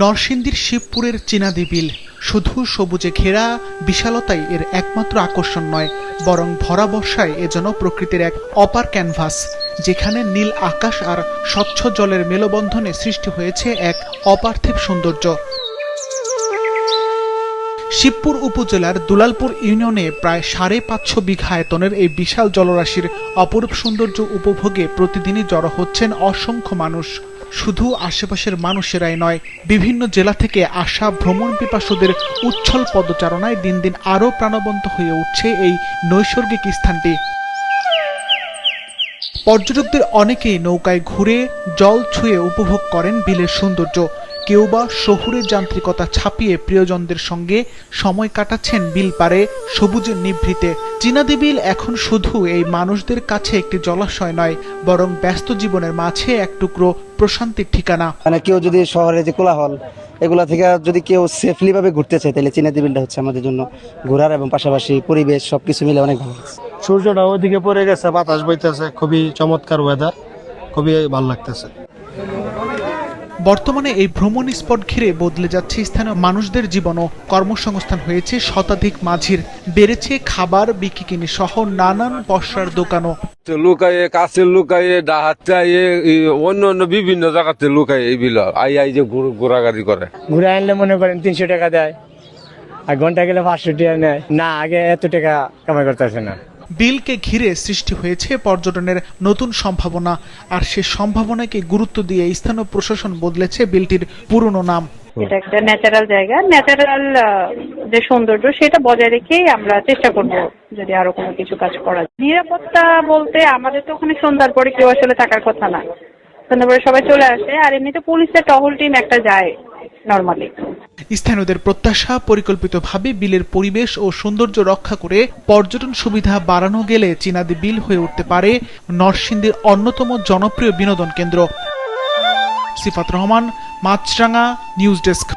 নরসিংদীর শিবপুরের চীনাদি বিল শুধু সবুজে ঘেরা বিশালতাই এর একমাত্র আকর্ষণ নয়, বরং ভরা বর্ষায় এ যেন প্রকৃতির এক অপার ক্যানভাস, যেখানে নীল আকাশ আর স্বচ্ছ জলের মেলবন্ধনে সৃষ্টি হয়েছে এক অপার্থিব সৌন্দর্য। শিবপুর উপজেলার দুলালপুর ইউনিয়নে প্রায় 550 বিঘা আয়তনের এই বিশাল জলরাশির অপরূপ সৌন্দর্য উপভোগে প্রতিদিনই জড়ো হচ্ছেন অসংখ্য মানুষ। শুধু আশেপাশের মানুষেরাই নয়, বিভিন্ন জেলা থেকে আসা ভ্রমণ পিপাসুদের উচ্ছল পদচারণায় দিন দিন আরও প্রাণবন্ত হয়ে উঠছে এই নৈসর্গিক স্থানটি। পর্যটকদের অনেকেই নৌকায় ঘুরে জল ছুঁয়ে উপভোগ করেন বিলের সৌন্দর্য, কেউ বা শহুরের যান্ত্রিকতা ছাপিয়ে প্রিয়জনদের সঙ্গে সময় কাটাচ্ছেন বিল পারে সবুজের নিভৃতে। চীনাদি বিল এখন শুধু এই মানুষদের কাছে একটি জলাশয় নয়, বরং ব্যস্ত জীবনের মাঝে এক টুকরো প্রশান্তির ঠিকানা। মানে কেউ যদি শহরে যে কোলাহল এগুলা থেকে যদি কেউ সেফলি ভাবে ঘুরতে চায়, তাহলে চীনাদি বিলটা হচ্ছে আমাদের জন্য ঘোরার এবং পাশাপাশি পরিবেশ সবকিছু মিলে অনেক ভালো লাগছে। সূর্যটা ওইদিকে পড়ে গেছে, বাতাস বইতেছে, খুবই চমৎকার ওয়েদার, খুবই ভালো লাগতেছে। বর্তমানে এই ভ্রমণ স্পট ঘিরে বদলে যাচ্ছে স্থানীয় মানুষদের জীবনও। কর্মসংস্থান হয়েছে শতাধিক মাঝির, বেড়েছে খাবার বিক্রি সহ নানান পসরার দোকানও। লুকায়ে কাছে লুকায়ে ডাহাতে অন্য অন্য বিভিন্ন জায়গাতে লুকায়ে এই বিল আই যে ঘোরাঘুরি করে। ঘুরে আনলে মনে করেন 300 টাকা দেয়, আর ঘন্টা গেলে 500 টাকা নেয়। না, আগে এত টাকা কামাই করতেছে না। বিলকে ঘিরে সৃষ্টি হয়েছে পর্যটনের নতুন সম্ভাবনা, আর সে সম্ভাবনাকে গুরুত্ব দিয়ে স্থানীয় প্রশাসন বদলেছে বিলটির পুরনো নাম। এটা একটা ন্যাচারাল জায়গা, ন্যাচারাল যে সৌন্দর্য সেটা বজায় রেখেই আমরা চেষ্টা করব যদি আরো কোনো কিছু কাজ করা যায়। নিরাপত্তা বলতে আমাদের তো ওখানে সন্ধ্যার পরে কেউ আসলে থাকার কথা না, সন্ধ্যার পরে সবাই চলে আসে, আর এমনিতে পুলিশের টহল টিম একটা যায় নরমালি। স্থানীয়দের প্রত্যাশা, পরিকল্পিতভাবে বিলের পরিবেশ ও সৌন্দর্য রক্ষা করে পর্যটন সুবিধা বাড়ানো গেলে চীনাদি বিল হয়ে উঠতে পারে নরসিংদীর অন্যতম জনপ্রিয় বিনোদন কেন্দ্র। সিফাত রহমান, মাছরাঙা নিউজ ডেস্ক।